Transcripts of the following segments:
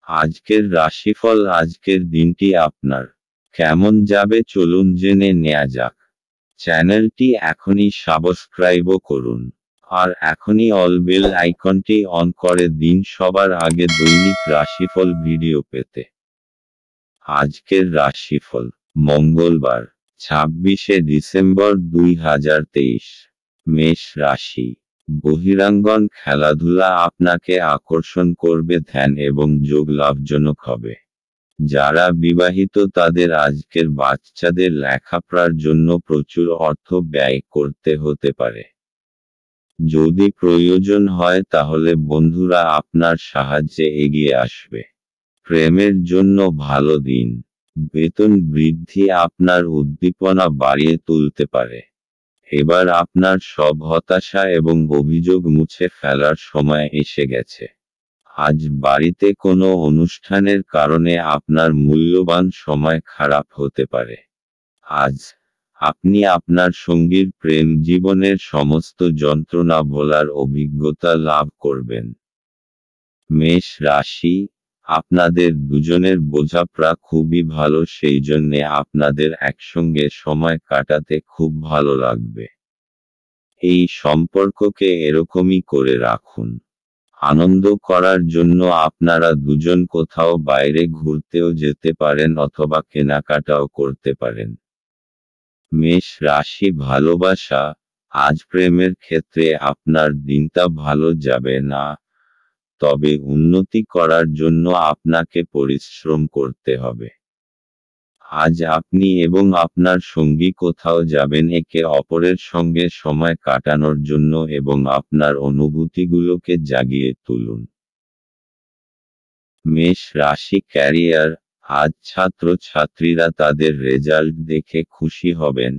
আজকের রাশিফল। আজকের দিনটি আপনার কেমন যাবে চলুন জেনে নেওয়া যাক। চ্যানেলটি এখনই সাবস্ক্রাইবও করুন, আর এখনই অল বেল আইকনটি অন করে দিন সবার আগে দৈনিক রাশিফল ভিডিও পেতে। আজকের রাশিফল মঙ্গলবার 26শে ডিসেম্বর 2023। মেষ রাশি। বহিরাঙ্গন খেলাধুলা আপনাকে আকর্ষণ করবে, ধ্যান এবং যোগ লাভজনক হবে। যারা বিবাহিত তাদের আজকের বাচ্চাদের লেখাপড়ার জন্য প্রচুর অর্থ ব্যয় করতে হতে পারে। যদি প্রয়োজন হয় তাহলে বন্ধুরা আপনার সাহায্যে এগিয়ে আসবে। প্রেমের জন্য ভালো দিন। বেতন বৃদ্ধি আপনার উদ্দীপনা বাড়িয়ে তুলতে পারে। এবার আপনার সব হতাশা এবং অভিযোগ মুছে ফেলার সময় এসে গেছে। আজ বাড়িতে কোনো অনুষ্ঠানের কারণে আপনার মূল্যবান সময় খারাপ হতে পারে। আজ আপনি আপনার সঙ্গীর প্রেম জীবনের সমস্ত যন্ত্রণা ভোলার অভিজ্ঞতা লাভ করবেন। মেষ রাশি। আপনাদের দুজনের বোঝাপড়া খুবই ভালো, সেই জন্যে আপনাদের একসঙ্গে সময় কাটাতে খুব ভালো লাগবে। এই সম্পর্ককে এরকমই করে রাখুন। আনন্দ করার জন্য আপনারা দুজন কোথাও বাইরে ঘুরতেও যেতে পারেন অথবা কেনাকাটাও করতে পারেন। মেষ রাশি। ভালোবাসা। আজ প্রেমের ক্ষেত্রে আপনার দিনটা ভালো যাবে না, তবে উন্নতি করার জন্য আপনাকে পরিশ্রম করতে হবে। আজ আপনি এবং আপনার সঙ্গী কোথাও যাবেন একে অপরের সঙ্গে সময় কাটানোর জন্য এবং আপনার অনুভূতিগুলোকে জাগিয়ে তুলুন। মেষ রাশি। ক্যারিয়ার। আজ ছাত্রছাত্রীরা তাদের রেজাল্ট দেখে খুশি হবেন,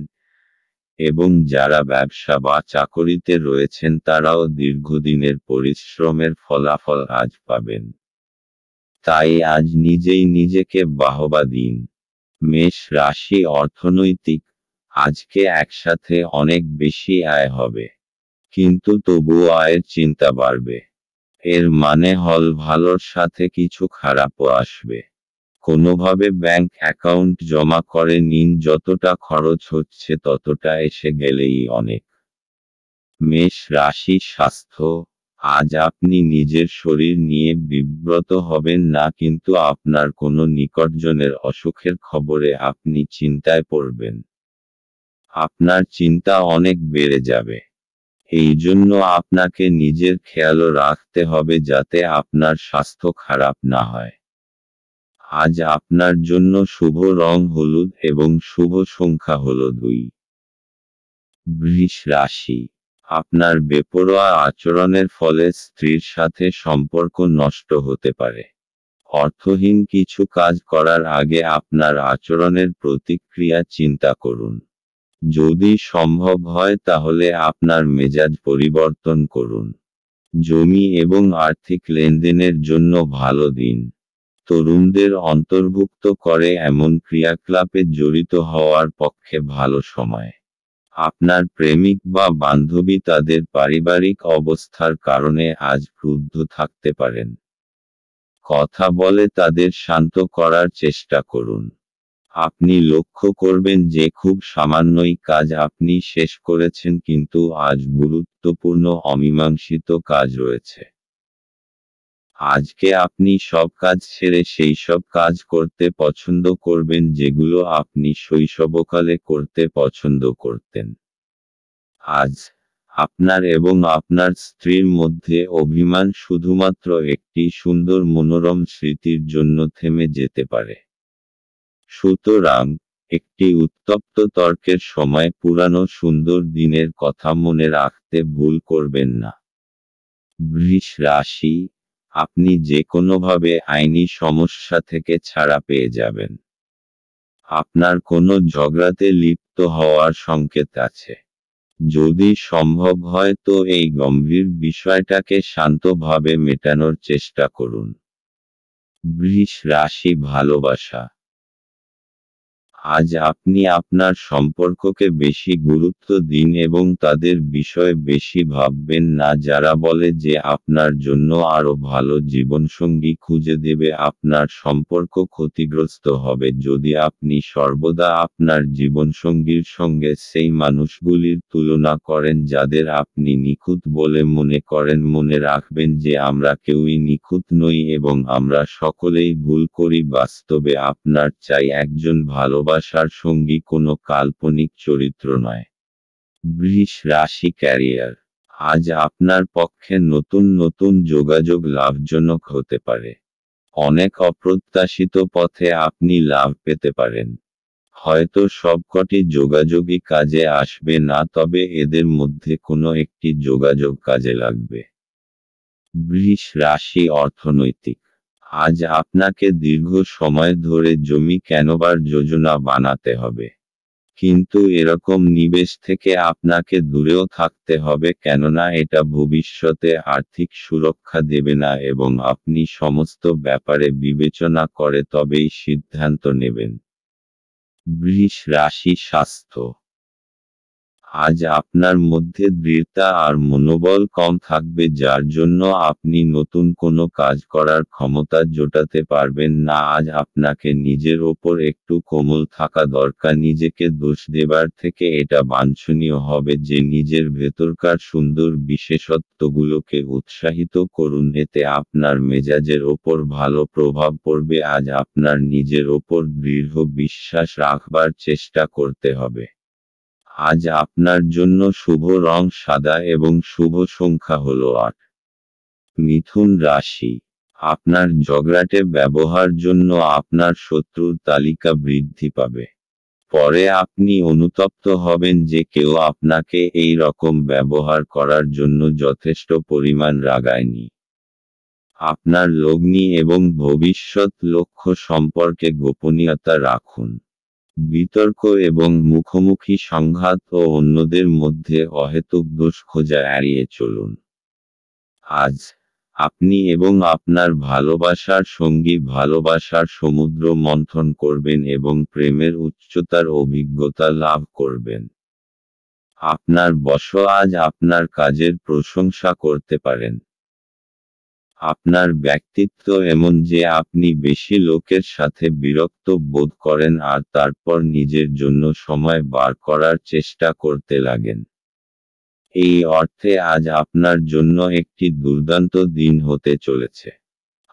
এবং যারা ব্যবসা বা চাকরিতে রয়েছেন তারাও দীর্ঘদিনের পরিশ্রমের ফলাফল আজ পাবেন। তাই আজ নিজেই নিজেকে বাহবা দিন। মেষ রাশি। অর্থনৈতিক। আজকে একসাথে অনেক বেশি আয় হবে, কিন্তু তবুও আয়ের চিন্তা বাড়বে। এর মানে হল ভালোর সাথে কিছু খারাপও আসবে। কোনোভাবে ব্যাংক অ্যাকাউন্ট জমা করে নিন, যতটা খরচ হচ্ছে ততটা এসে গেলেই অনেক। মেষ রাশি। স্বাস্থ্য। আজ আপনি নিজের শরীর নিয়ে বিব্রত হবেন না, কিন্তু আপনার কোনো নিকটজনের অসুখের খবরে আপনি চিন্তায় পড়বেন। আপনার চিন্তা অনেক বেড়ে যাবে। এই জন্য আপনাকে নিজের খেয়ালও রাখতে হবে যাতে আপনার স্বাস্থ্য খারাপ না হয়। আজ আপনার জন্য শুভ রং হলুদ এবং শুভ সংখ্যা হল 2। বৃষ রাশি। আপনার বেপরোয়া আচরণের ফলে স্ত্রীর সাথে সম্পর্ক নষ্ট হতে পারে। অর্থহীন কিছু কাজ করার আগে আপনার আচরণের প্রতিক্রিয়া চিন্তা করুন। যদি সম্ভব হয় তাহলে আপনার মেজাজ পরিবর্তন করুন। জমি এবং আর্থিক লেনদেনের জন্য ভালো দিন। তরুণদের অন্তর্ভুক্ত করে এমন ক্রিয়াকলাপে জড়িত হওয়ার পক্ষে ভালো সময়। আপনার প্রেমিক বা বান্ধবী তাদের পারিবারিক অবস্থার কারণে আজ ক্রুদ্ধ থাকতে পারেন। কথা বলে তাদের শান্ত করার চেষ্টা করুন। আপনি লক্ষ্য করবেন যে খুব সামান্যই কাজ আপনি শেষ করেছেন, কিন্তু আজ গুরুত্বপূর্ণ অমীমাংসিত কাজ রয়েছে। আজকে আপনি সব কাজ ছেড়ে সেই সব কাজ করতে পছন্দ করবেন যেগুলো আপনি শৈশবকালে করতে পছন্দ করতেন। আজ আপনার এবং আপনার স্ত্রীর মধ্যে অভিমান শুধুমাত্র একটি সুন্দর মনোরম স্মৃতির জন্য থেমে যেতে পারে। সুতরাং একটি উত্তপ্ত তর্কের সময় পুরানো সুন্দর দিনের কথা মনে রাখতে ভুল করবেন না। বৃষ রাশি। আপনি যে কোনোভাবে আইনি সমস্যা থেকে ছাড়া পেয়ে যাবেন। আপনার কোনো ঝগড়াতে লিপ্ত হওয়ার সংকেত আছে। যদি সম্ভব হয় তো এই গম্ভীর বিষয়টাকে শান্তভাবে মেটানোর চেষ্টা করুন। বৃষ রাশি। ভালোবাসা। আজ আপনি আপনার সম্পর্ককে বেশি গুরুত্ব দিন এবং তাদের বিষয়ে বেশি ভাববেন না যারা বলে যে আপনার জন্য আরও ভালো জীবনসঙ্গী খুঁজে দেবে। আপনার সম্পর্ক ক্ষতিগ্রস্ত হবে যদি আপনি সর্বদা আপনার জীবনসঙ্গীর সঙ্গে সেই মানুষগুলির তুলনা করেন যাদের আপনি নিখুঁত বলে মনে করেন। মনে রাখবেন যে আমরা কেউই নিখুঁত নই এবং আমরা সকলেই ভুল করি। বাস্তবে আপনার চাই একজন ভালোবাসার সঙ্গী, কোনো কাল্পনিক চরিত্র নয়। বৃষ রাশি ক্যারিয়ার। আজ আপনার পক্ষে নতুন নতুন যোগাযোগ লাভজনক হতে পারে। অনেক অপ্রত্যাশিত পথে আপনি লাভ পেতে পারেন। হয়তো সবকটি যোগাযোগই কাজে আসবে না, তবে এদের মধ্যে কোনো একটি যোগাযোগ কাজে লাগবে। বৃষ রাশি অর্থনৈতিক। আজ আপনাকে দীর্ঘ সময় ধরে জমি কেনবার যোজনা বানাতে হবে। কিন্তু এরকম নিবেশ থেকে আপনাকে দূরেও থাকতে হবে, কেননা এটা ভবিষ্যতে আর্থিক সুরক্ষা দেবে না এবং আপনি সমস্ত ব্যাপারে বিবেচনা করে তবেই সিদ্ধান্ত নেবেন। বৃষ রাশি স্বাস্থ্য। আজ আপনার মধ্যে দৃঢ়তা আর মনোবল কম থাকবে, যার জন্য আপনি নতুন কোনো কাজ করার ক্ষমতা জোটাতে পারবেন না। আজ আপনাকে নিজের ওপর একটু কোমল থাকা দরকার। নিজেকে দোষ দেবার থেকে এটা বাঞ্ছনীয় হবে যে নিজের ভেতরকার সুন্দর বিশেষত্বগুলোকে উৎসাহিত করুন, এতে আপনার মেজাজের ওপর ভালো প্রভাব পড়বে। আজ আপনার নিজের ওপর দৃঢ় বিশ্বাস রাখবার চেষ্টা করতে হবে। আজ আপনার জন্য শুভ রং সাদা এবং শুভ সংখ্যা হলো 8। মিথুন রাশি। আপনার ঝগড়াটে ব্যবহার জন্য আপনার শত্রুর তালিকা বৃদ্ধি পাবে। পরে আপনি অনুতপ্ত হবেন যে কেউ আপনাকে এই রকম ব্যবহার করার জন্য যথেষ্ট পরিমাণ রাগায়নি। আপনার লগ্নি এবং ভবিষ্যৎ লক্ষ্য সম্পর্কে গোপনীয়তা রাখুন। বিতর্ক এবং মুখোমুখি সংঘাত ও অন্যদের মধ্যে অহেতুক দোষ খোঁজা এড়িয়ে চলুন। আজ আপনি এবং আপনার ভালোবাসার সঙ্গী ভালোবাসার সমুদ্র মন্থন করবেন এবং প্রেমের উচ্চতার অভিজ্ঞতা লাভ করবেন। আপনার বস আজ আপনার কাজের প্রশংসা করতে পারেন। আপনার ব্যক্তিত্ব এমন যে আপনি বেশি লোকের সাথে বিরক্ত বোধ করেন আর তারপর নিজের জন্য সময় বার করার চেষ্টা করতে লাগেন। এই অর্থে আজ আপনার জন্য একটি দুর্দান্ত দিন হতে চলেছে।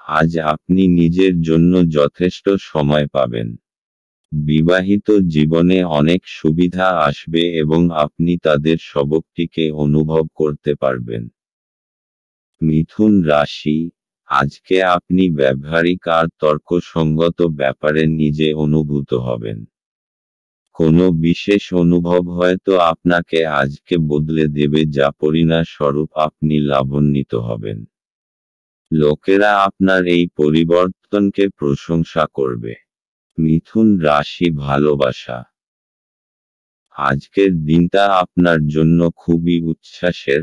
আজ আপনি নিজের জন্য যথেষ্ট সময় পাবেন। বিবাহিত জীবনে অনেক সুবিধা আসবে এবং আপনি তাদের সবকটিকে অনুভব করতে পারবেন। মিথুন রাশি। আজকে আপনি ব্যবহারিক আর তর্কসঙ্গত ব্যাপারে নিজে অনুভূত হবেন। কোনো বিশেষ অনুভব হয়তো আপনাকে আজকে বদলে দেবে, যা পরিণামস্বরূপ আপনি লাভান্বিত হবেন। লোকেরা আপনার এই পরিবর্তনকে প্রশংসা করবে। মিথুন রাশি ভালোবাসা। আজকের দিনটা আপনার জন্য খুবই উচ্ছ্বাসের,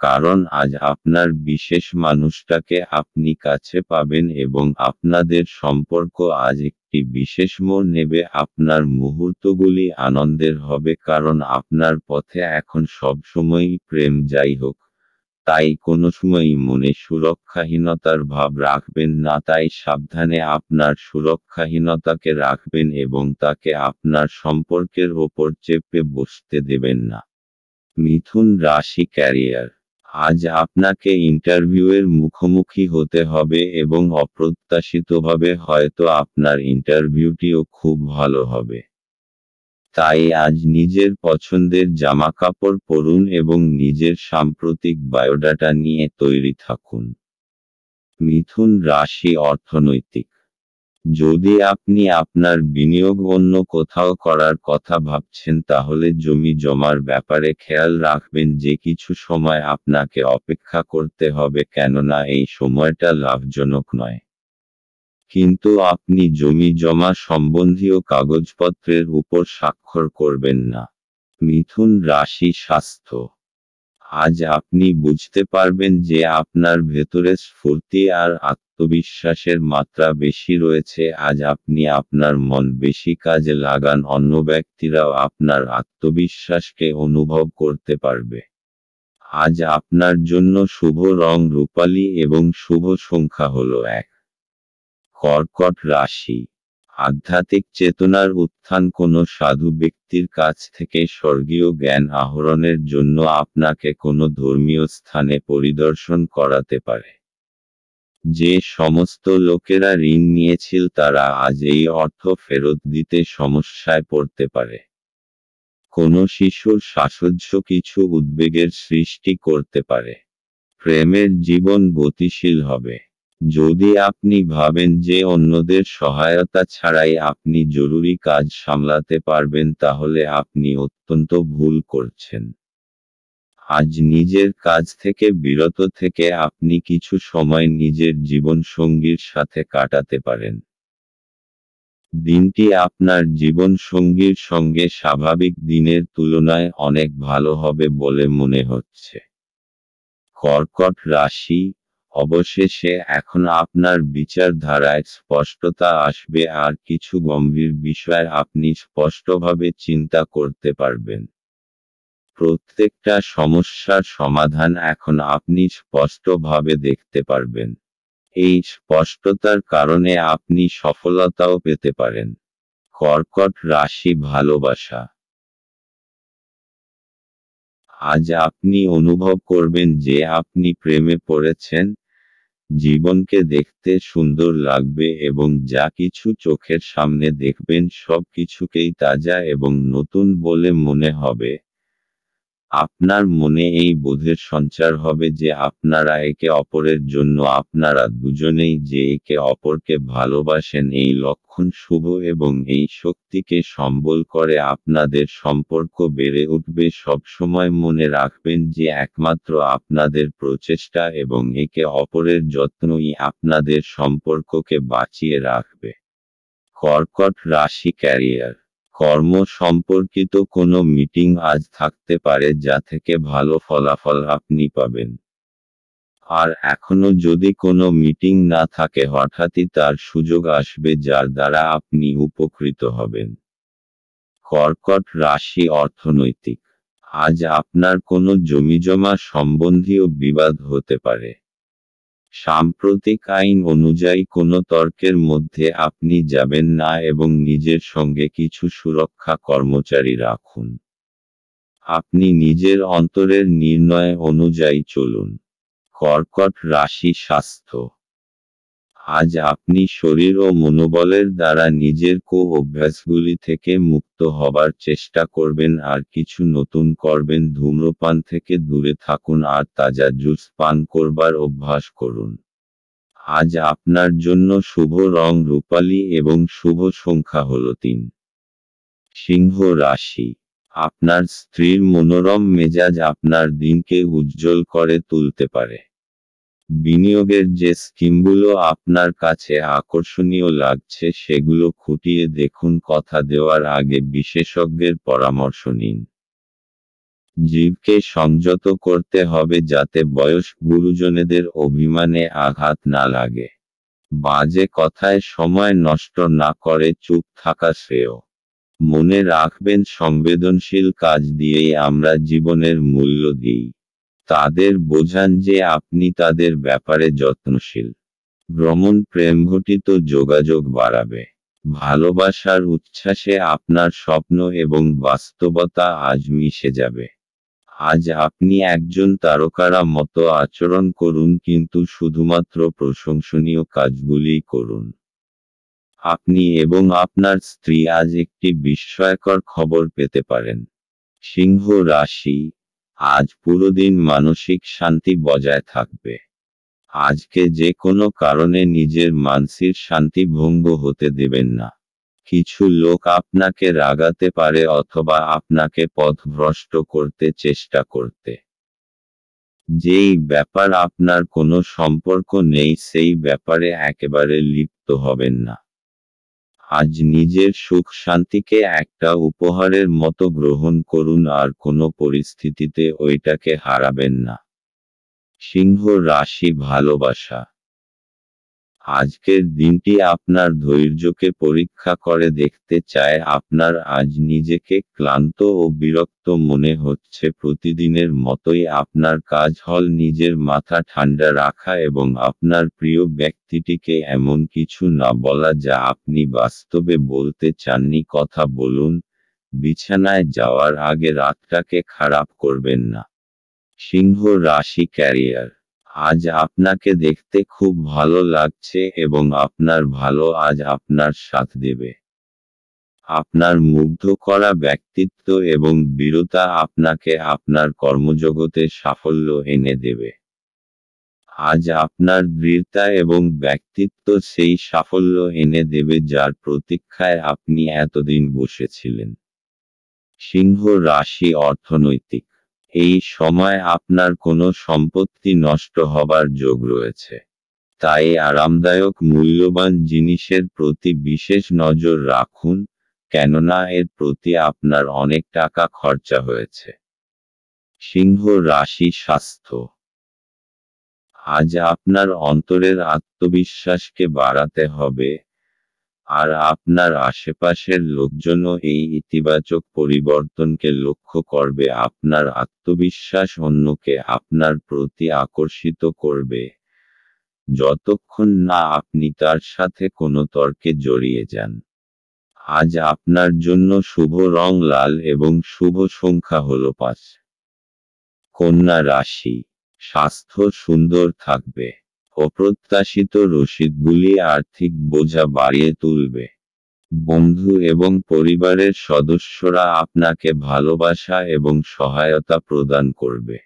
কারণ আজ আপনার বিশেষ মানুষটাকে আপনি কাছে পাবেন এবং আপনাদের সম্পর্ক আজ একটি বিশেষ মোড় নেবে। আপনার মুহূর্তগুলি আনন্দের হবে, কারণ আপনার পথে এখন সবসময়ই প্রেম। যাই হোক, তাই কোনো সময়ই মনে সুরক্ষাহীনতার ভাব রাখবেন না। তাই সাবধানে আপনার সুরক্ষাহীনতাকে রাখবেন এবং তাকে আপনার সম্পর্কের ওপর চেপে বসতে দেবেন না। মিথুন রাশি ক্যারিয়ার। আজ আপনাকে ইন্টারভিউয়ের মুখোমুখি হতে হবে এবং অপ্রত্যাশিতভাবে হয়তো আপনার ইন্টারভিউটিও খুব ভালো হবে। তাই আজ নিজের পছন্দের জামাকাপড় পরুন এবং নিজের সাম্প্রতিক বায়োডাটা নিয়ে তৈরি থাকুন। মিথুন রাশি অর্থনৈতিক। যদি আপনি আপনার বিনিয়োগ অন্য কোথাও করার কথা ভাবছেন, তাহলে জমি জমার ব্যাপারে খেয়াল রাখবেন যে কিছু সময় আপনাকে অপেক্ষা করতে হবে, কেননা এই সময়টা লাভজনক নয়। কিন্তু আপনি জমি জমা সম্বন্ধীয় কাগজপত্রের উপর স্বাক্ষর করবেন না। মিথুন রাশি স্বাস্থ্য। আজ আপনি বুঝতে পারবেন যে আপনার ভেতরে স্ফূর্তি আর আত্মবিশ্বাসের মাত্রা বেশি রয়েছে। আজ আপনি আপনার মন বেশি কাজে লাগান, অন্য ব্যক্তিরাও আপনার আত্মবিশ্বাসকে অনুভব করতে পারবে। আজ আপনার জন্য শুভ রং রূপালী এবং শুভ সংখ্যা হলো 1। কর্কট রাশি। আধ্যাত্মিক চেতনার উত্থান কোনো সাধু ব্যক্তির কাছ থেকে স্বর্গীয় জ্ঞান আহরণের জন্য আপনাকে কোনো ধর্মীয় স্থানে পরিদর্শন করাতে পারে। যে সমস্ত লোকেরা ঋণ নিয়েছিল তারা আজ এই অর্থ ফেরত দিতে সমস্যায় পড়তে পারে। কোনো শিশুর সাহচর্য কিছু উদ্বেগের সৃষ্টি করতে পারে। প্রেমের জীবন গতিশীল হবে। যদি আপনি ভাবেন যে অন্যদের সহায়তা ছাড়াই আপনি জরুরি কাজ সামলাতে পারবেন তাহলে আপনি অত্যন্ত ভুল করছেন। আজ নিজের কাজ থেকে বিরত থেকে আপনি কিছু সময় নিজের জীবনসঙ্গীর সাথে কাটাতে পারেন। দিনটি আপনার জীবনসঙ্গীর সঙ্গে স্বাভাবিক দিনের তুলনায় অনেক ভালো হবে বলে মনে হচ্ছে। কর্কট রাশি। অবশেষে এখন আপনার বিচারধারায় স্পষ্টতা আসবে আর কিছু গম্ভীর বিষয় আপনি স্পষ্টভাবে চিন্তা করতে পারবেন। প্রত্যেকটা সমস্যার সমাধান এখন আপনি স্পষ্টভাবে দেখতে পারবেন। এই স্পষ্টতার কারণে আপনি সফলতাও পেতে পারেন। কর্কট রাশি ভালোবাসা। আজ আপনি অনুভব করবেন যে আপনি প্রেমে পড়েছেন। জীবনকে দেখতে সুন্দর লাগবে এবং যা কিছু চোখের সামনে দেখবেন সব কিছুকেই তাজা এবং নতুন বলে মনে হবে। আপনার মনে এই বোধের সঞ্চার হবে যে আপনারা একে অপরের জন্য আপনারা দুজনেই যে একে অপরকে ভালোবাসেন। এই লক্ষণ শুভ এবং এই শক্তিকে সম্বল করে আপনাদের সম্পর্ক বেড়ে উঠবে। সবসময় মনে রাখবেন যে একমাত্র আপনাদের প্রচেষ্টা এবং একে অপরের যত্নই আপনাদের সম্পর্ককে বাঁচিয়ে রাখবে। কর্কট রাশি ক্যারিয়ার। কর্ম সম্পর্কিত কোনো মিটিং আজ থাকতে পারে যা থেকে ভালো ফলাফল আপনি পাবেন। আর এখনো যদি কোনো মিটিং না থাকে হঠাৎই তার সুযোগ আসবে যার দ্বারা আপনি উপকৃত হবেন। কর্কট রাশি অর্থনৈতিক। আজ আপনার কোনো জমিজমা সম্বন্ধীয় বিবাদ হতে পারে। সাম্প্রতিক আইন অনুযায়ী কোনো তর্কের মধ্যে আপনি যাবেন না এবং নিজের সঙ্গে কিছু সুরক্ষা কর্মচারী রাখুন। আপনি নিজের অন্তরের নির্ণয় অনুযায়ী চলুন। কর্কট রাশি স্বাস্থ্য। আজ আপনি শরীর ও মনোবলের দ্বারা নিজের অভ্যাসগুলি থেকে মুক্ত হবার চেষ্টা করবেন আর কিছু নতুন করবেন। ধূম্রপান থেকে দূরে থাকুন আর তাজা জুস পান করবার অভ্যাস করুন। আজ আপনার জন্য শুভ রং রূপালী এবং শুভ সংখ্যা হলো 3। সিংহ রাশি। আপনার স্ত্রীর মনোরম মেজাজ আপনার দিনকে উজ্জ্বল করে তুলতে পারে। বিনিয়োগের যে স্কিমগুলো আপনার কাছে আকর্ষণীয় লাগছে সেগুলো খুঁটিয়ে দেখুন। কথা দেওয়ার আগে বিশেষজ্ঞের পরামর্শ নিন। জীবকে সংযত করতে হবে যাতে বয়স্ক গুরুজনেদের অভিমানে আঘাত না লাগে। বাজে কথায় সময় নষ্ট না করে চুপ থাকা শ্রেয়। মনে রাখবেন সংবেদনশীল কাজ দিয়েই আমরা জীবনের মূল্য দিই। তাদের বোঝান যে আপনি তাদের ব্যাপারে যত্নশীল। ভ্রমণ প্রেমঘটিত যোগাযোগ বাড়াবে। ভালোবাসার উচ্ছ্বাসে আপনার স্বপ্ন এবং বাস্তবতা আজ মিশে যাবে। আজ আপনি একজন তারকারা মতো আচরণ করুন কিন্তু শুধুমাত্র প্রশংসনীয় কাজগুলিই করুন। আপনি এবং আপনার স্ত্রী আজ একটি বিস্ময়কর খবর পেতে পারেন। সিংহ রাশি। আজ পুরো দিন মানসিক শান্তি বজায় থাকবে। আজকে যে কোনো কারণে নিজের মানসিক শান্তি ভঙ্গ হতে দেবেন না। কিছু লোক আপনাকে রাগাতে পারে অথবা আপনাকে পথভ্রষ্ট করতে চেষ্টা করতে। যেই ব্যাপার আপনার কোনো সম্পর্ক নেই সেই ব্যাপারে একেবারে লিপ্ত হবেন না। আজ নিজের সুখ শান্তিকে একটা উপহারের মতো গ্রহণ করুন আর কোনো পরিস্থিতিতে ওইটাকে হারাবেন না। সিংহ রাশি ভালোবাসা। আজকের দিনটি আপনার ধৈর্যকে পরীক্ষা করে দেখতে চায়। আপনার আজ নিজেকে ক্লান্ত ও বিরক্ত মনে হচ্ছে। প্রতিদিনের মতোই আপনার কাজ হল নিজের মাথা ঠান্ডা রাখা এবং আপনার প্রিয় ব্যক্তিটিকে এমন কিছু না বলা যা আপনি বাস্তবে বলতে চাননি। কথা বলুন, বিছানায় যাওয়ার আগে রাতটাকে খারাপ করবেন না। সিংহ রাশি ক্যারিয়ার। আজ আপনাকে দেখতে খুব ভালো লাগছে এবং আপনার ভালো আজ আপনার সাথ দেবে। আপনার মুগ্ধ করা ব্যক্তিত্ব এবং বীরতা আপনাকে আপনার কর্মজগতে সাফল্য এনে দেবে। আজ আপনার দৃঢ়তা এবং ব্যক্তিত্ব সেই সাফল্য এনে দেবে যার প্রতীক্ষায় আপনি এতদিন বসেছিলেন। সিংহ রাশি অর্থনৈতিক। এই সময় আপনার কোনো সম্পত্তি নষ্ট হবার যোগ রয়েছে। তাই আরামদায়ক মূল্যবান জিনিসের প্রতি বিশেষ নজর রাখুন, কেননা এর প্রতি আপনার অনেক টাকা খরচা হয়েছে। সিংহ রাশি স্বাস্থ্য। আজ আপনার অন্তরের আত্মবিশ্বাসকে বাড়াতে হবে, আর আপনার আশেপাশের লোকজনও এই ইতিবাচক পরিবর্তনকে লক্ষ্য করবে। আপনার আত্মবিশ্বাস অন্যকে আপনার প্রতি আকর্ষিত করবে, যতক্ষণ না আপনি তার সাথে কোনো তর্কে জড়িয়ে যান। আজ আপনার জন্য শুভ রং লাল এবং শুভ সংখ্যা হল 5। কন্যা রাশি। স্বাস্থ্য সুন্দর থাকবে। অপ্রত্যাশিত রসিদগুলি আর্থিক বোঝা বাড়িয়ে তুলবে। বন্ধু এবং পরিবারের সদস্যরা আপনাকে ভালোবাসা এবং সহায়তা প্রদান করবে।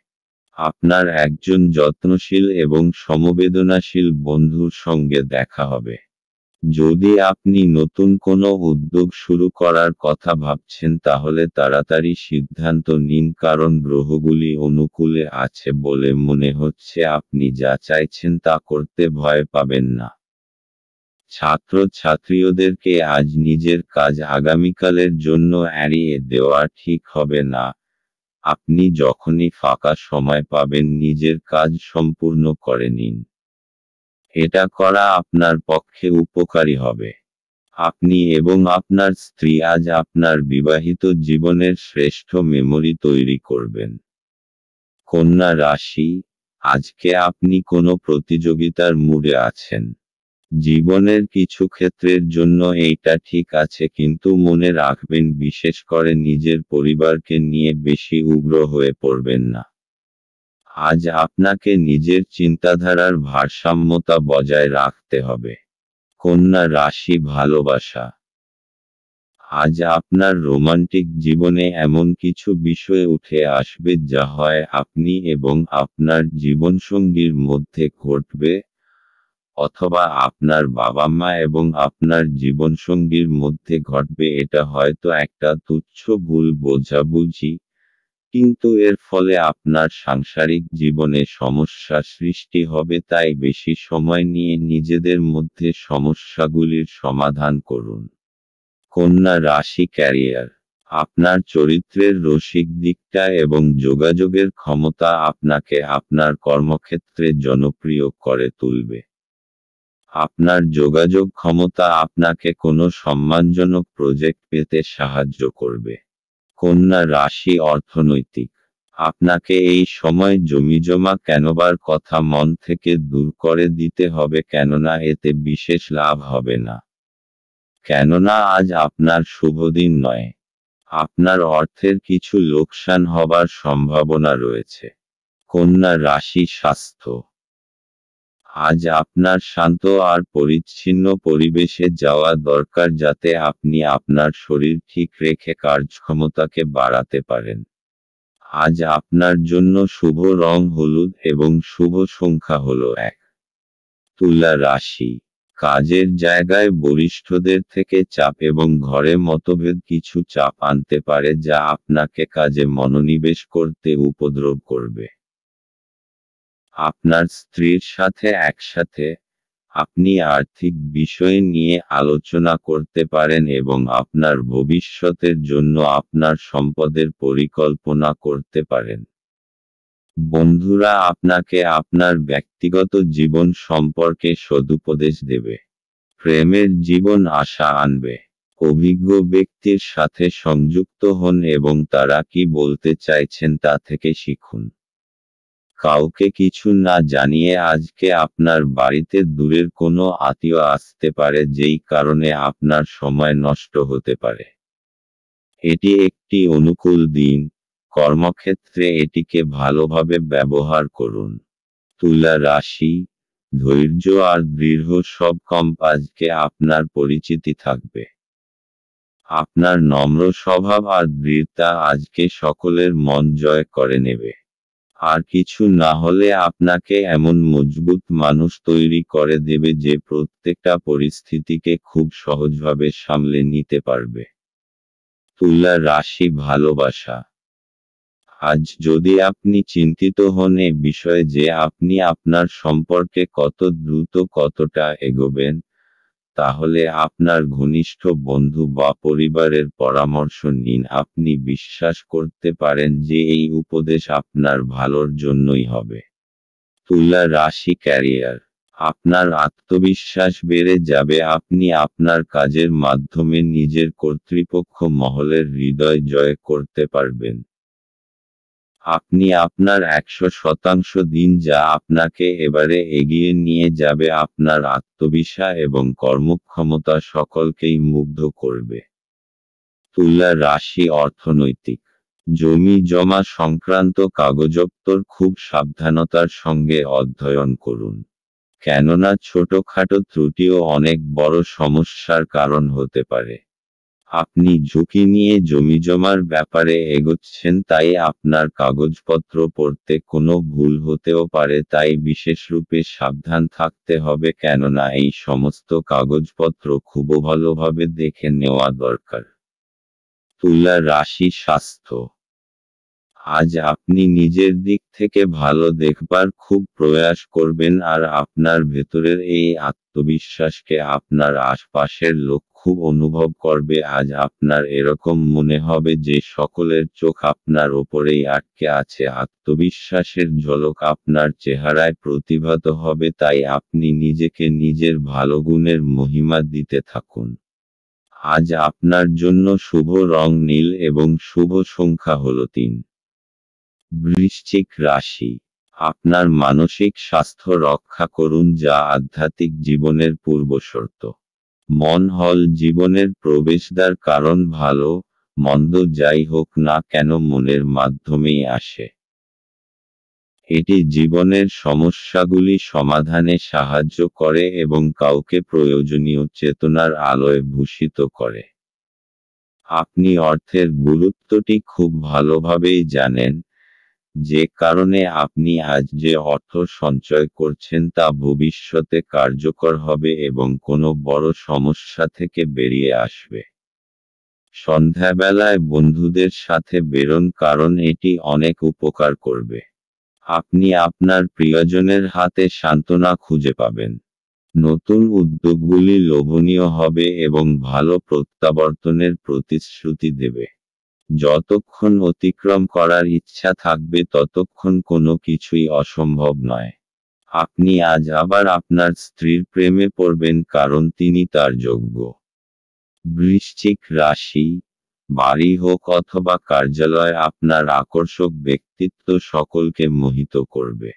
আপনার একজন যত্নশীল এবং সমবেদনাশীল বন্ধুর সঙ্গে দেখা হবে। যদি আপনি নতুন কোনো উদ্যোগ শুরু করার কথা ভাবছেন তাহলে তাড়াতাড়ি সিদ্ধান্ত নিন, কারণ গ্রহগুলি অনুকূলে আছে বলে মনে হচ্ছে। আপনি যা চাইছেন তা করতে ভয় পাবেন না। ছাত্রছাত্রীদেরকে আজ নিজের কাজ আগামীকালের জন্য এড়িয়ে দেওয়া ঠিক হবে না। আপনি যখনই ফাঁকা সময় পাবেন নিজের কাজ সম্পূর্ণ করে নিন। এটা করা আপনার পক্ষে উপকারী হবে। আপনি এবং আপনার স্ত্রী আজ আপনার বিবাহিত জীবনের শ্রেষ্ঠ মেমরি তৈরি করবেন। কন্যা রাশি। আজকে আপনি কোনো প্রতিযোগিতার মুডে আছেন। জীবনের কিছু ক্ষেত্রের জন্য এইটা ঠিক আছে, কিন্তু মনে রাখবেন বিশেষ করে নিজের পরিবারকে নিয়ে বেশি উগ্র হয়ে পড়বেন না। আজ আপনাকে নিজের চিন্তাধারার ভারসাম্যতা বজায় রাখতে হবে। কন্যা রাশি ভালোবাসা। আজ আপনার রোমান্টিক জীবনে এমন কিছু বিষয় উঠে আসবে যা হয় আপনি এবং আপনার জীবনসঙ্গীর মধ্যে ঘটবে, অথবা আপনার বাবা মা এবং আপনার জীবনসঙ্গীর মধ্যে ঘটবে। এটা হয়তো একটা তুচ্ছ ভুল বোঝাবুঝি, কিন্তু এর ফলে আপনার সাংসারিক জীবনে সমস্যা সৃষ্টি হবে। তাই বেশি সময় নিয়ে নিজেদের মধ্যে সমস্যাগুলির সমাধান করুন। কন্যা রাশি ক্যারিয়ার। আপনার চরিত্রের রসিক দিকটা এবং যোগাযোগের ক্ষমতা আপনাকে আপনার কর্মক্ষেত্রে জনপ্রিয় করে তুলবে। আপনার যোগাযোগ ক্ষমতা আপনাকে কোনো সম্মানজনক প্রজেক্ট পেতে সাহায্য করবে। কন্যা রাশি অর্থনৈতিক। আপনাকে এই সময় জমিজমা কেনবার কথা মন থেকে দূর করে দিতে হবে, কেননা এতে বিশেষ লাভ হবে না। কেননা আজ আপনার শুভদিন নয়। আপনার অর্থের কিছু লোকসান হবার সম্ভাবনা রয়েছে। কন্যা রাশি স্বাস্থ্য। আজ আপনার শান্ত আর পরিচ্ছন্ন পরিবেশে যাওয়া দরকার, যাতে আপনি আপনার শরীর ঠিক রেখে কার্যক্ষমতাকে বাড়াতে পারেন। আজ আপনার জন্য শুভ রং হলুদ এবং শুভ সংখ্যা হল 1। তুলা রাশি। কাজের জায়গায় বরিষ্ঠদের থেকে চাপ এবং ঘরে মতভেদ কিছু চাপ আনতে পারে, যা আপনাকে কাজে মনোনিবেশ করতে উপদ্রব করবে। আপনার স্ত্রীর সাথে একসাথে আপনি আর্থিক বিষয় নিয়ে আলোচনা করতে পারেন এবং আপনার ভবিষ্যতের জন্য আপনার সম্পদের পরিকল্পনা করতে পারেন। বন্ধুরা আপনাকে আপনার ব্যক্তিগত জীবন সম্পর্কে সদুপদেশ দেবে। প্রেমের জীবন আশা আনবে। অভিজ্ঞ ব্যক্তির সাথে সংযুক্ত হন এবং তারা কি বলতে চাইছেন তা থেকে শিখুন। কাউকে কিছু না জানিয়ে আজকে আপনার বাড়িতে দূরের কোনো আত্মীয় আসতে পারে, যেই কারণে আপনার সময় নষ্ট হতে পারে। এটি একটি অনুকূল দিন, কর্মক্ষেত্রে এটিকে ভালোভাবে ব্যবহার করুন। তুলা রাশি, ধৈর্য আর দৃঢ় সব আজকে আপনার পরিচিতি থাকবে। আপনার নম্র স্বভাব আর দৃঢ়তা আজকে সকলের মন জয় করে নেবে। আর কিছু না হলে আপনাকে এমন মজবুত মানুষ তৈরি করে দেবে যে প্রত্যেকটা পরিস্থিতিকে খুব সহজভাবে সামলে নিতে পারবে। তুলা রাশি, ভালোবাসা। আজ যদি আপনি চিন্তিত হন এ বিষয়ে যে আপনি আপনার সম্পর্কে কত দ্রুত কতটা এগোবেন, তাহলে আপনার ঘনিষ্ঠ বন্ধু বা পরিবারের পরামর্শ নিন। আপনি বিশ্বাস করতে পারেন যে এই উপদেশ আপনার ভালোর জন্যই হবে। তুলা রাশি, ক্যারিয়ার। আপনার আত্মবিশ্বাস বেড়ে যাবে। আপনি আপনার কাজের মাধ্যমে নিজের কর্তৃপক্ষ মহলের হৃদয় জয় করতে পারবেন। আপনি আপনার 100% দিন যা আপনাকে এবারে এগিয়ে নিয়ে যাবে। আপনার আত্মবিশ্বাস এবং কর্মক্ষমতা সকলকেই মুগ্ধ করবে। তুলা রাশি, অর্থনৈতিক। জমি জমা সংক্রান্ত কাগজপত্র খুব সাবধানতার সঙ্গে অধ্যয়ন করুন, কেননা ছোটখাটো ত্রুটিও অনেক বড় সমস্যার কারণ হতে পারে। আপনি ঝুঁকি নিয়ে জমিজমার ব্যাপারে এগোচ্ছেন, তাই আপনার কাগজপত্র পড়তে কোনো ভুল হতেও পারে, তাই বিশেষরূপে সাবধান থাকতে হবে, কেননা এই সমস্ত কাগজপত্র খুব ভালোভাবে দেখে নেওয়া দরকার। তুলা রাশি, স্বাস্থ্য। আজ আপনি নিজের দিক থেকে ভালো দেখবার খুব প্রয়াস করবেন আর আপনার ভেতরের এই আত্মবিশ্বাসকে আপনার আশপাশের লোক খুব অনুভব করবে। আজ আপনার এরকম মনে হবে যে সকলের চোখ আপনার ওপরেই আটকে আছে। আত্মবিশ্বাসের ঝলক আপনার চেহারায় প্রতিভাত হবে, তাই আপনি নিজেকে নিজের ভালো গুণের মহিমা দিতে থাকুন। আজ আপনার জন্য শুভ রং নীল এবং শুভ সংখ্যা হলো 3। বৃশ্চিক রাশি। আপনার মানসিক স্বাস্থ্য রক্ষা করুন, যা আধ্যাত্মিক জীবনের পূর্বশর্ত। মন হল জীবনের প্রবেশদ্বার, কারণ ভালো মন্দ যাই হোক না কেন মনের মাধ্যমেই আসে। এটি জীবনের সমস্যাগুলি সমাধানে সাহায্য করে এবং কাউকে প্রয়োজনীয় চেতনার আলোয় ভূষিত করে। আপনি অর্থের গুরুত্বটি খুব ভালোভাবেই জানেন, যে কারণে আপনি আজ যে অর্থ সঞ্চয় করছেন তা ভবিষ্যতে কার্যকর হবে এবং কোনো বড় সমস্যা থেকে বেরিয়ে আসবে। সন্ধ্যাবেলায় বন্ধুদের সাথে বেরোন, কারণ এটি অনেক উপকার করবে। আপনি আপনার প্রিয়জনের হাতে সান্ত্বনা খুঁজে পাবেন। নতুন উদ্যোগগুলি লোভনীয় হবে এবং ভালো প্রত্যাবর্তনের প্রতিশ্রুতি দেবে। যতক্ষণ অতিক্রম করার ইচ্ছা থাকবে ততক্ষণ কোনো কিছুই অসম্ভব নয়। আপনি আজ আবার আপনার স্ত্রীর প্রেমে পড়বেন, কারণ তিনি তার যোগ্য। বৃশ্চিক রাশি। বাড়ি হোক অথবা কার্যালয়, আপনার আকর্ষক ব্যক্তিত্ব সকলকে মোহিত করবে।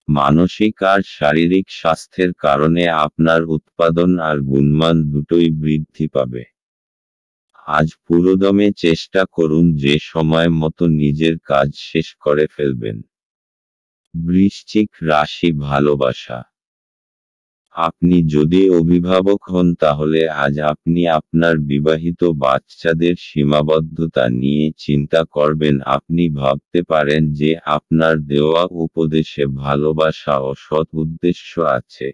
মানসিক আর শারীরিক স্বাস্থ্যের কারণে আপনার উৎপাদন আর গুণমান দুটোই বৃদ্ধি পাবে। আজ পুরোদমে চেষ্টা করুন যে সময় মতো নিজের কাজ শেষ করে ফেলবেন। বৃশ্চিক রাশি, ভালোবাসা। আপনি যদি অভিভাবক হন তাহলে আজ আপনি আপনার বিবাহিত বাচ্চাদের সীমাবদ্ধতা নিয়ে চিন্তা করবেন। আপনি ভাবতে পারেন যে আপনার দেওয়া উপদেশে ভালোবাসা ও সৎ উদ্দেশ্য আছে,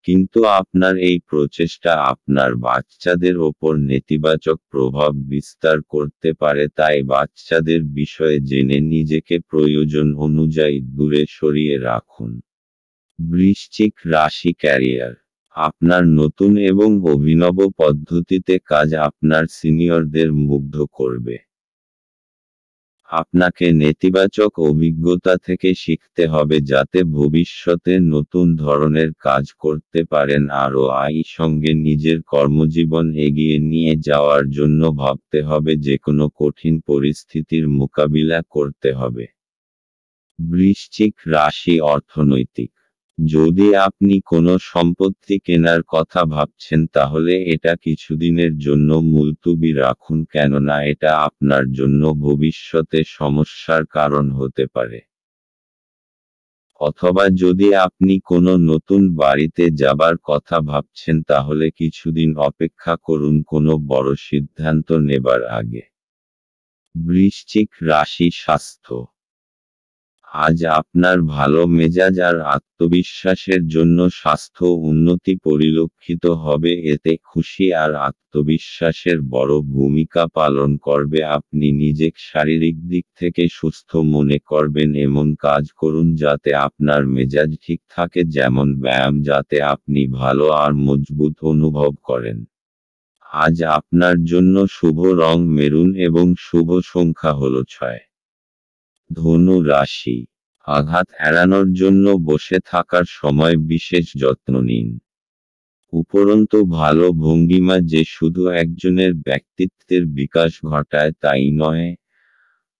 কিন্তু আপনার এই প্রচেষ্টা আপনার বাচ্চাদের ওপর নেতিবাচক প্রভাব বিস্তার করতে পারে, তাই বাচ্চাদের বিষয়ে জেনে নিজেকে প্রয়োজন অনুযায়ী দূরে সরিয়ে রাখুন। বৃশ্চিক রাশি ক্যারিয়ার। আপনার নতুন এবং অভিনব পদ্ধতিতে কাজ আপনার সিনিয়রদের মুগ্ধ করবে। আপনাকে নেতিবাচক অভিজ্ঞতা থেকে শিখতে হবে যাতে ভবিষ্যতে নতুন ধরনের কাজ করতে পারেন আরও সঙ্গে নিজের কর্মজীবন এগিয়ে নিয়ে যাওয়ার জন্য ভাবতে হবে যেকোনো কঠিন পরিস্থিতির মোকাবিলা করতে হবে। বৃশ্চিক রাশি অর্থনৈতিক। যদি আপনি কোনো সম্পত্তি কেনার কথা ভাবছেন তাহলে এটা কিছুদিনের জন্য মুলতুবি রাখুন কেননা এটা আপনার জন্য ভবিষ্যতে সমস্যার কারণ হতে পারে। অথবা যদি আপনি কোনো নতুন বাড়িতে যাবার কথা ভাবছেন তাহলে কিছুদিন অপেক্ষা করুন কোনো বড় সিদ্ধান্ত নেবার আগে। বৃশ্চিক রাশি স্বাস্থ্য। আজ আপনার ভালো মেজাজ আর আত্মবিশ্বাসের জন্য স্বাস্থ্য উন্নতি পরিলক্ষিত হবে এতে খুশি আর আত্মবিশ্বাসের বড় ভূমিকা পালন করবে আপনি নিজেকে শারীরিক দিক থেকে সুস্থ মনে করবেন এমন কাজ করুন যাতে আপনার মেজাজ ঠিক থাকে যেমন ব্যায়াম যাতে আপনি ভালো আর মজবুত অনুভব করেন। আজ আপনার জন্য শুভ রং মেরুন এবং শুভ সংখ্যা হল 6। ধনু রাশি। আঘাত এড়ানোর জন্য বসে থাকার সময় বিশেষ যত্ন নিন। উপরন্তু ভালো ভঙ্গিমা যে শুধু একজনের ব্যক্তিত্বের বিকাশ ঘটায় তাই নয়,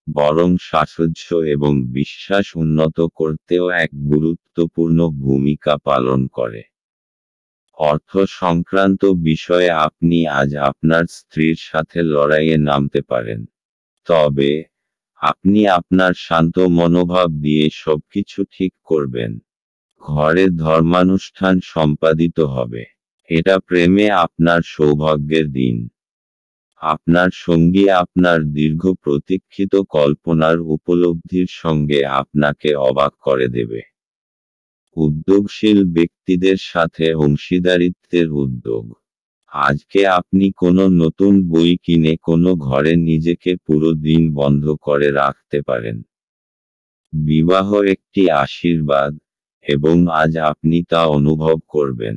বরং সাহচর্য এবং বিশ্বাস উন্নত করতেও এক গুরুত্বপূর্ণ ভূমিকা পালন করে। অর্থ সংক্রান্ত বিষয়ে আপনি আজ আপনার স্ত্রীর সাথে লড়াইয়ে নামতে পারেন, তবে আপনি আপনার শান্ত মনোভাব দিয়ে সবকিছু ঠিক করবেন। ঘরে ধর্মানুষ্ঠান সম্পাদিত হবে। এটা প্রেমে আপনার সৌভাগ্যের দিন। আপনার সঙ্গী আপনার দীর্ঘ প্রতীক্ষিত কল্পনার উপলব্ধির সঙ্গে আপনাকে অবাক করে দেবে। উদ্যোগশীল ব্যক্তিদের সাথে অংশীদারিত্বের উদ্যোগ। আজকে আপনি কোনো নতুন বই কিনে কোনো ঘরে নিজেকে পুরো দিন বন্ধ করে রাখতে পারেন। বিবাহ একটি আশীর্বাদ, এবং আজ আপনি তা অনুভব করবেন।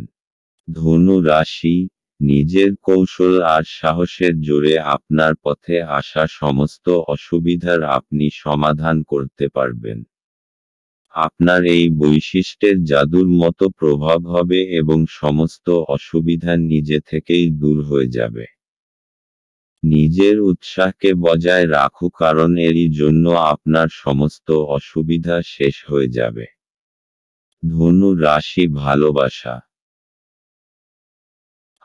ধনু রাশি। নিজের কৌশল আর সাহসের জোরে আপনার পথে আসা সমস্ত অসুবিধার আপনি সমাধান করতে পারবেন। আপনার এই বৈশিষ্ট্যের জাদুর মতো প্রভাব হবে এবং সমস্ত অসুবিধা নিজে থেকেই দূর হয়ে যাবে। নিজের উৎসাহকে বজায় রাখুন কারণ এরই জন্য আপনার সমস্ত অসুবিধা শেষ হয়ে যাবে। ধনু রাশি ভালোবাসা।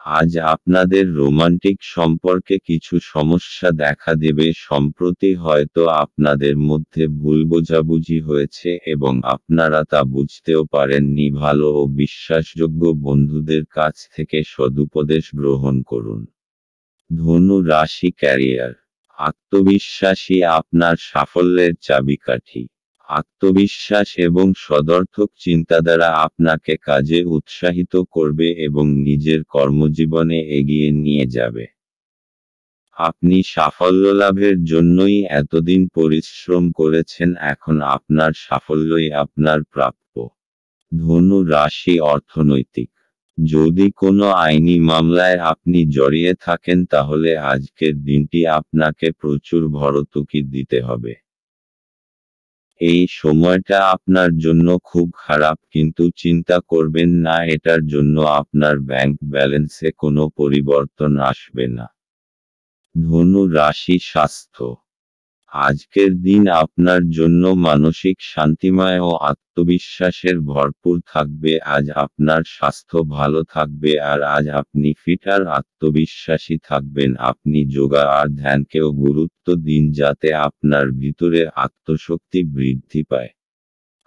আজ আপনাদের রোমান্টিক সম্পর্কে কিছু সমস্যা দেখা দেবে সম্প্রতি হয়তো আপনাদের মধ্যে ভুল বোঝাবুঝি হয়েছে এবং আপনারা তা বুঝতেও পারেননি ভালো ও বিশ্বাসযোগ্য বন্ধুদের কাছ থেকে সদুপদেশ গ্রহণ করুন। ধনু রাশি ক্যারিয়ার। আত্মবিশ্বাসী আপনার সাফল্যের চাবিকাঠি। আত্মবিশ্বাস এবং সদর্থক চিন্তাধারা আপনাকে কাজে উৎসাহিত করবে এবং নিজের কর্মজীবনে এগিয়ে নিয়ে যাবে। আপনি সাফল্য লাভের জন্যই এতদিন পরিশ্রম করেছেন এখন আপনার সাফল্যই আপনার প্রাপ্য। ধনু রাশি অর্থনৈতিক। যদি কোনো আইনি মামলায় আপনি জড়িয়ে থাকেন তাহলে আজকের দিনটি আপনাকে প্রচুর ভর্তুকি দিতে হবে। এই সময়টা আপনার জন্য খুব খারাপ কিন্তু চিন্তা করবেন না এটার জন্য আপনার ব্যাংক ব্যালেন্সে কোনো পরিবর্তন আসবে না। ধনু রাশি স্বাস্থ্য। আজকের দিন আপনার জন্য মানসিক শান্তিময় ও আত্মবিশ্বাসের ভরপুর থাকবে আজ আপনার স্বাস্থ্য ভালো থাকবে আর আজ আপনি ফিট আর আত্মবিশ্বাসী থাকবেন আপনি যোগা আর ধ্যানকেও গুরুত্ব দিন যাতে আপনার ভিতরে আত্মশক্তি বৃদ্ধি পায়।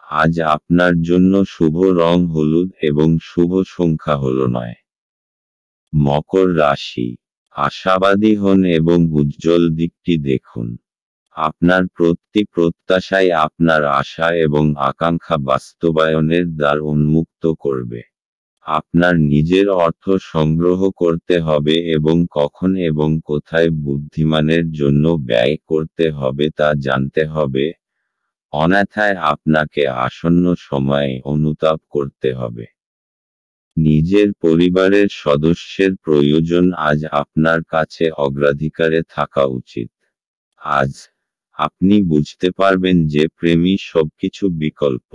আজ আপনার জন্য শুভ রং হলুদ এবং শুভ সংখ্যা হল 9। মকর রাশি। আশাবাদী হন এবং উজ্জ্বল দিকটি দেখুন। আপনার প্রতি প্রত্যাশাই আপনার আশা এবং আকাঙ্ক্ষা বাস্তবায়নের দ্বার উন্মুক্ত করবে। আপনার নিজের অর্থ সংগ্রহ করতে হবে এবং কখন এবং কোথায় বুদ্ধিমানের জন্য ব্যয় করতে হবে তা জানতে হবে। অন্যথায় আপনাকে আসন্ন সময়ে অনুতাপ করতে হবে। নিজের পরিবারের সদস্যের প্রয়োজন আজ আপনার কাছে অগ্রাধিকারে থাকা উচিত। আজ আপনি বুঝতে পারবেন যে প্রেমই সবকিছু বিকল্প।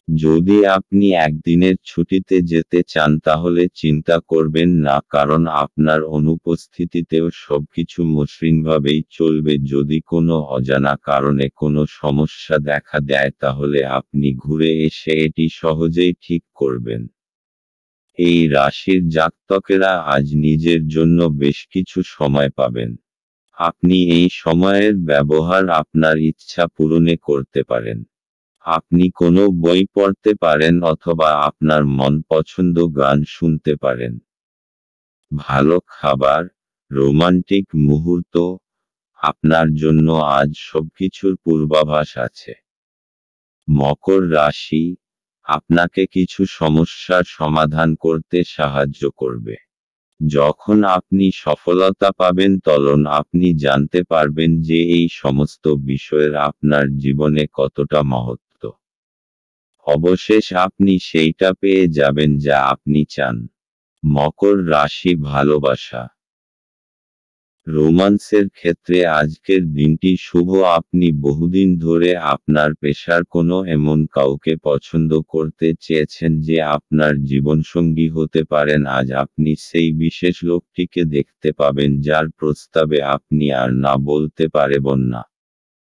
যদি আপনি একদিনের ছুটিতে যেতে চান তাহলে চিন্তা করবেন না, কারণ আপনার অনুপস্থিতিতেও সবকিছু মসৃণভাবেই চলবে। যদি কোনো অজানা কারণে কোনো সমস্যা দেখা দেয় তাহলে আপনি ঘুরে এসে এটি সহজেই ঠিক করবেন। এই রাশির জাতকেরা আজ নিজের জন্য বেশ কিছু সময় পাবেন। আপনি এই সময়ের ব্যবহার আপনার ইচ্ছা পূরণে করতে পারেন। আপনি কোনো বই পড়তে পারেন অথবা আপনার মন পছন্দ গান শুনতে পারেন। ভালো খাবার, রোমান্টিক মুহূর্ত, আপনার জন্য আজ সবকিছুর পূর্বাভাস আছে। মকর রাশি আপনাকে কিছু সমস্যার সমাধান করতে সাহায্য করবে। যখন আপনি সফলতা পাবেন তখন আপনি জানতে পারবেন যে এই সমস্ত বিষয়ের আপনার জীবনে কতটা মহত্ব। অবশেষ আপনি সেইটা পেয়ে যাবেন যা আপনি চান। মকর রাশি ভালোবাসা, রোমান্সের ক্ষেত্রে আজকের দিনটি শুভ। আপনি বহুদিন ধরে আপনার পেশার কোনো এমন কাউকে পছন্দ করতে চেয়েছেন যে আপনার জীবনসঙ্গী হতে পারেন। আজ আপনি সেই বিশেষ লোকটিকে দেখতে পাবেন যার প্রস্তাবে আপনি আর না বলতে পারবেন না।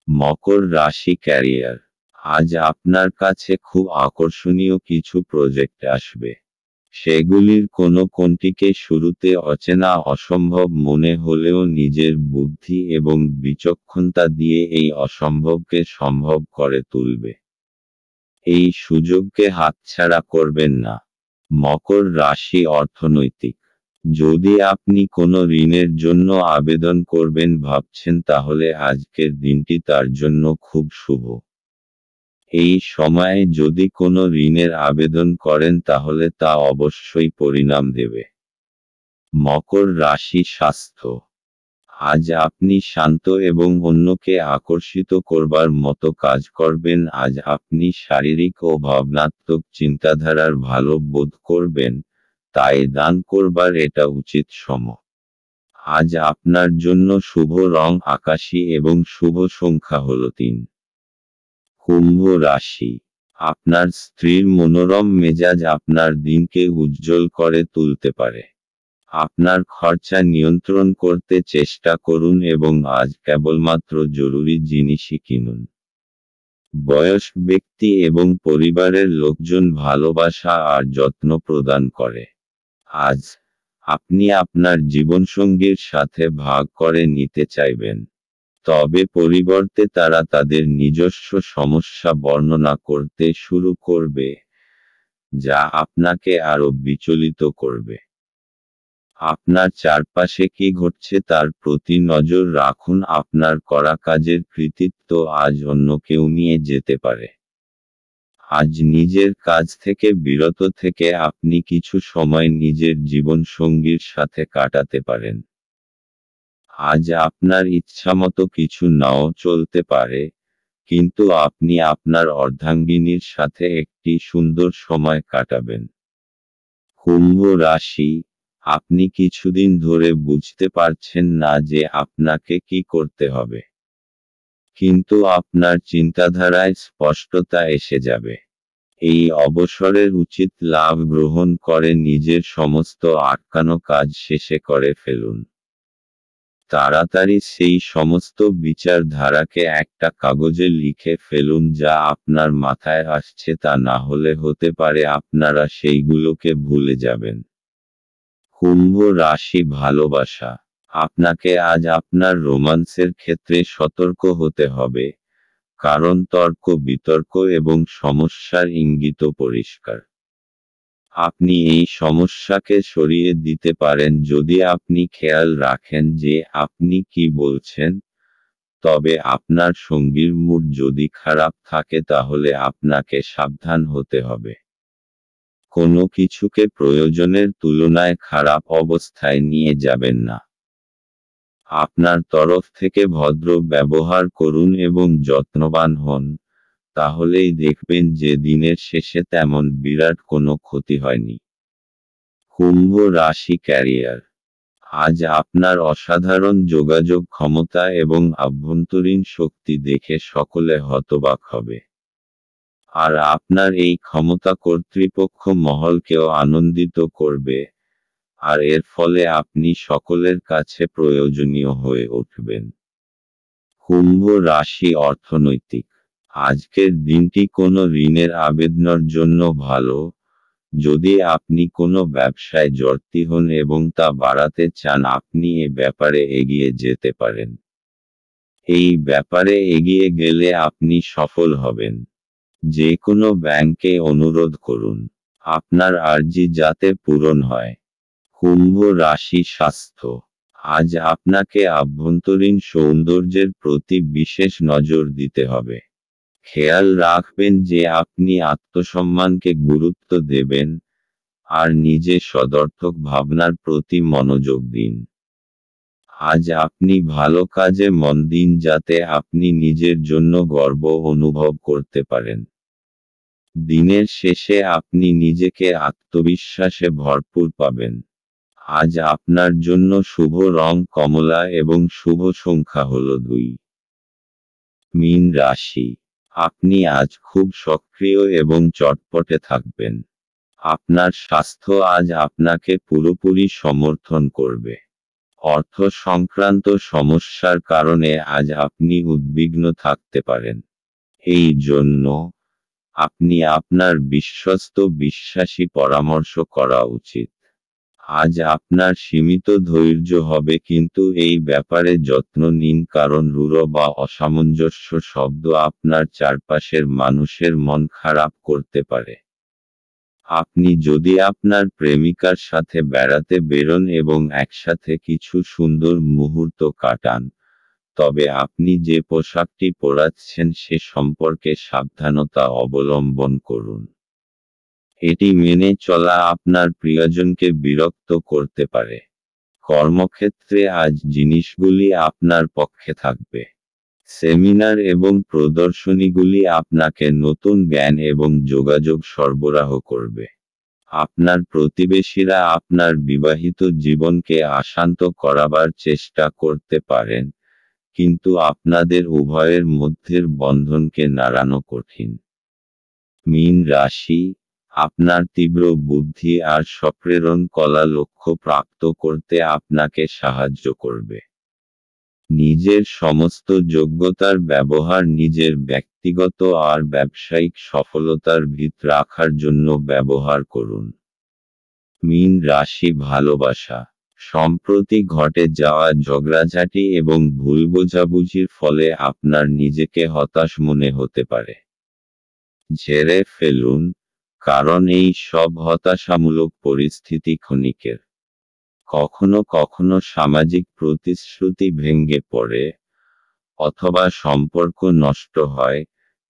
মকর রাশি ক্যারিয়ার, আজ আপনার কাছে খুব আকর্ষণীয় কিছু প্রজেক্ট আসবে। সেগুলির কোনটিকে শুরুতে অচেনা অসম্ভব মনে হলেও নিজের বুদ্ধি এবং বিচক্ষণতা দিয়ে এই অসম্ভবকে সম্ভব করে তুলবে। এই সুযোগকে হাতছাড়া করবেন না। মকর রাশি অর্থনৈতিক, যদি আপনি কোনো ঋণের জন্য আবেদন করবেন ভাবছেন তাহলে আজকের দিনটি তার জন্য খুব শুভ। এই সময়ে যদি কোনো ঋণের আবেদন করেন তাহলে তা অবশ্যই পরিণাম দেবে। মকর রাশি স্বাস্থ্য, আজ আপনি শান্ত এবং অন্যকে আকর্ষিত করবার মতো কাজ করবেন। আজ আপনি শারীরিক ও ভাবনাত্মক চিন্তাধারার ভালো বোধ করবেন, তাই দান করবার এটা উচিত সময়। আজ আপনার জন্য শুভ রং আকাশী এবং শুভ সংখ্যা হল 3। কুম্ভ রাশি, আপনার স্ত্রীর মনোরম মেজাজ আপনার দিনকে উজ্জ্বল করে তুলতে পারে। আপনার খরচা নিয়ন্ত্রণ করতে চেষ্টা করুন এবং আজ কেবলমাত্র জরুরি জিনিসই কিনুন। বয়স্ক ব্যক্তি এবং পরিবারের লোকজন ভালোবাসা আর যত্ন প্রদান করে। আজ আপনি আপনার জীবনসঙ্গীর সাথে ভাগ করে নিতে চাইবেন, তবে পরিবর্তে তারা তাদের নিজস্ব সমস্যা বর্ণনা করতে শুরু করবে, যা আপনাকে আরো বিচলিত করবে। আপনার চারপাশে কি ঘটছে তার প্রতি নজর রাখুন। আপনার করা কাজের কৃতিত্ব আজ অন্য কেউ নিয়ে যেতে পারে। আজ নিজের কাজ থেকে বিরত থেকে আপনি কিছু সময় নিজের জীবনসঙ্গীর সাথে কাটাতে পারেন। আজ আপনার ইচ্ছামতো কিছু নাও চলতে পারে, কিন্তু আপনি আপনার অর্ধাঙ্গিনীর সাথে একটি সুন্দর সময় কাটাবেন। কুম্ভ রাশি, আপনি কিছুদিন ধরে বুঝতে পারছেন না যে আপনাকে কি করতে হবে, কিন্তু আপনার চিন্তাধারায় স্পষ্টতা এসে যাবে। এই অবসরের উচিত লাভ গ্রহণ করে নিজের সমস্ত আটকানো কাজ শেষে করে ফেলুন। তাড়াতাড়ি সেই সমস্ত বিচারধারাকে একটা কাগজে লিখে ফেলুন যা আপনার মাথায় আসছে, তা না হলে হতে পারে আপনারা সেইগুলোকে ভুলে যাবেন। কুম্ভ রাশি ভালোবাসা, আপনাকে আজ আপনার রোমান্সের ক্ষেত্রে সতর্ক হতে হবে, কারণ তর্ক বিতর্ক এবং সমস্যার ইঙ্গিত পরিষ্কার। আপনি এই সমস্যাকে সরিয়ে দিতে পারেন যদি আপনি খেয়াল রাখেন যে আপনি কি বলছেন, তবে আপনার সঙ্গীর মুড যদি খারাপ থাকে তাহলে আপনাকে সাবধান হতে হবে। কোনো কিছুকে প্রয়োজনের তুলনায় খারাপ অবস্থায় নিয়ে যাবেন না। আপনার তরফ থেকে ভদ্র ব্যবহার করুন এবং যত্নবান হন, তাহলেই দেখবেন যে দিনের শেষে তেমন বিরাট কোনো ক্ষতি হয়নি। কুম্ভ রাশি ক্যারিয়ার। আজ আপনার অসাধারণ যোগাযোগ ক্ষমতা এবং আভ্যন্তরীণ শক্তি দেখে সকলে হতবাক হবে। আর আপনার এই ক্ষমতা কর্তৃপক্ষ মহলকেও আনন্দিত করবে, আর এর ফলে আপনি সকলের কাছে প্রয়োজনীয় হয়ে উঠবেন। কুম্ভ রাশি অর্থনৈতিক। আজকের দিনটি কোনো ঋণের আবেদনের জন্য ভালো, যদি আপনি কোনো ব্যবসায় জড়িত হন এবং তা বাড়াতে চান আপনি এ ব্যাপারে এগিয়ে যেতে পারেন। এই ব্যাপারে এগিয়ে গেলে আপনি সফল হবেন। যে কোনো ব্যাংকে অনুরোধ করুন, আপনার আর্জি যাতে পূরণ হয়। কুম্ভ রাশি স্বাস্থ্য। আজ আপনাকে আভ্যন্তরীণ সৌন্দর্যের প্রতি বিশেষ নজর দিতে হবে। খেয়াল রাখবেন যে আপনি আত্মসম্মানকে গুরুত্ব দেবেন, আর নিজে সদর্থক ভাবনার প্রতি মনোযোগ দিন। আজ আপনি ভালো কাজে মন দিন যাতে আপনি নিজের জন্য গর্ব অনুভব করতে পারেন। দিনের শেষে আপনি নিজেকে আত্মবিশ্বাসে ভরপুর পাবেন। আজ আপনার জন্য শুভ রং কমলা এবং শুভ সংখ্যা হল 2। মীন রাশি। আপনি আজ খুব সক্রিয় এবং চটপটে থাকবেন। আপনার স্বাস্থ্য আজ আপনাকে পুরোপুরি সমর্থন করবে। অর্থ সংক্রান্ত সমস্যার কারণে আজ আপনি উদ্বিগ্ন থাকতে পারেন। এই জন্য আপনি আপনার বিশ্বস্ত বিশ্বাসী পরামর্শ করা উচিত। আজ আপনার সীমিত ধৈর্য হবে কিন্তু এই ব্যাপারে যত্ন নিন কারণ রূঢ় বা অসামঞ্জস্য শব্দ আপনার চারপাশের মানুষের মন খারাপ করতে পারে। আপনি যদি আপনার প্রেমিকার সাথে বেড়াতে বেরোন এবং একসাথে কিছু সুন্দর মুহূর্ত কাটান, তবে আপনি যে পোশাকটি পরাচ্ছেন সে সম্পর্কে সাবধানতা অবলম্বন করুন। এটি মেনে চলা আপনার প্রিয়জনকে বিরক্ত করতে পারে। কর্মক্ষেত্রে আজ জিনিসগুলি আপনার পক্ষে থাকবে। সেমিনার এবং প্রদর্শনীগুলি আপনাকে নতুন জ্ঞান এবং যোগাযোগ সরবরাহ করবে। আপনার প্রতিবেশীরা আপনার বিবাহিত জীবনকে অশান্ত করাবার চেষ্টা করতে পারেন, কিন্তু আপনাদের উভয়ের মধ্যের বন্ধনকে নাড়ানো কঠিন। মীন রাশি। আপনার তীব্র বুদ্ধি আর সপ্রেরণ কলা লক্ষ্য প্রাপ্ত করতে আপনাকে সাহায্য করবে। নিজের সমস্ত যোগ্যতার ব্যবহার নিজের ব্যক্তিগত আর ব্যবসায়িক সফলতার ভিত রাখার জন্য ব্যবহার করুন। মীন রাশি ভালোবাসা। সম্প্রতি ঘটে যাওয়া ঝগড়াঝাটি এবং ভুল বোঝাবুঝির ফলে আপনার নিজেকে হতাশ মনে হতে পারে। ঝেড়ে ফেলুন, কারণ এই সব হতাশামূলক পরিস্থিতি ক্ষণিকের। কখনো কখনো সামাজিক প্রতিশ্রুতি ভেঙে পড়ে, অথবা সম্পর্ক নষ্ট হয়,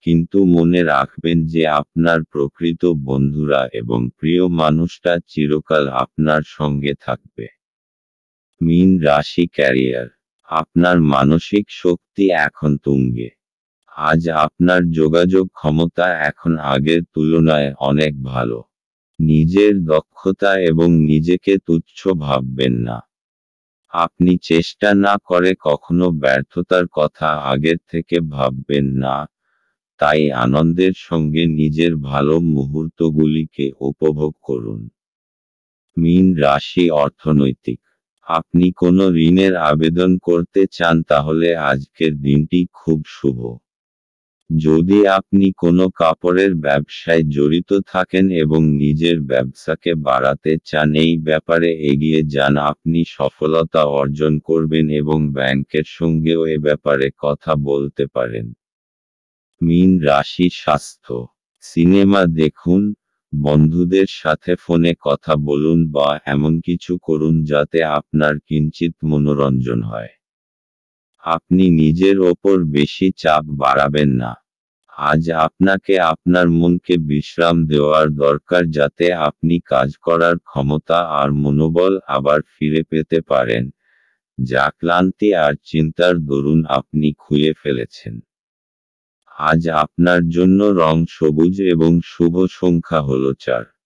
কিন্তু মনে রাখবেন যে আপনার প্রকৃত বন্ধুরা এবং প্রিয় মানুষটা চিরকাল আপনার সঙ্গে থাকবে। মীন রাশি ক্যারিয়ার। আপনার মানসিক শক্তি এখন তুঙ্গে। আজ আপনার যোগাযোগ ক্ষমতা এখন আগের তুলনায় অনেক ভালো। নিজের দক্ষতা এবং নিজেকে তুচ্ছ ভাববেন না। আপনি চেষ্টা না করে কখনো ব্যর্থতার কথা আগের থেকে ভাববেন না, তাই আনন্দের সঙ্গে নিজের ভালো মুহূর্তগুলিকে উপভোগ করুন। মীন রাশি অর্থনৈতিক। আপনি কোনো ঋণের আবেদন করতে চান তাহলে আজকের দিনটি খুব শুভ। যদি আপনি কোনো কাপড়ের ব্যবসায় জড়িত থাকেন এবং নিজের ব্যবসাকে বাড়াতে চান এই ব্যাপারে এগিয়ে যান আপনি সফলতা অর্জন করবেন এবং ব্যাংকের সঙ্গেও এ ব্যাপারে কথা বলতে পারেন। মীন রাশি স্বাস্থ্য। সিনেমা দেখুন, বন্ধুদের সাথে ফোনে কথা বলুন বা এমন কিছু করুন যাতে আপনার কিঞ্চিত মনোরঞ্জন হয়। আপনি নিজের ওপর বেশি চাপ বাড়াবেন না। আজ আপনাকে আপনার মনকে বিশ্রাম দেওয়ার দরকার যাতে আপনি কাজ করার ক্ষমতা আর মনোবল আবার ফিরে পেতে পারেন, যা ক্লান্তি আর চিন্তার দরুন আপনি খুলে ফেলেছেন। আজ আপনার জন্য রং সবুজ এবং শুভ সংখ্যা হল 4।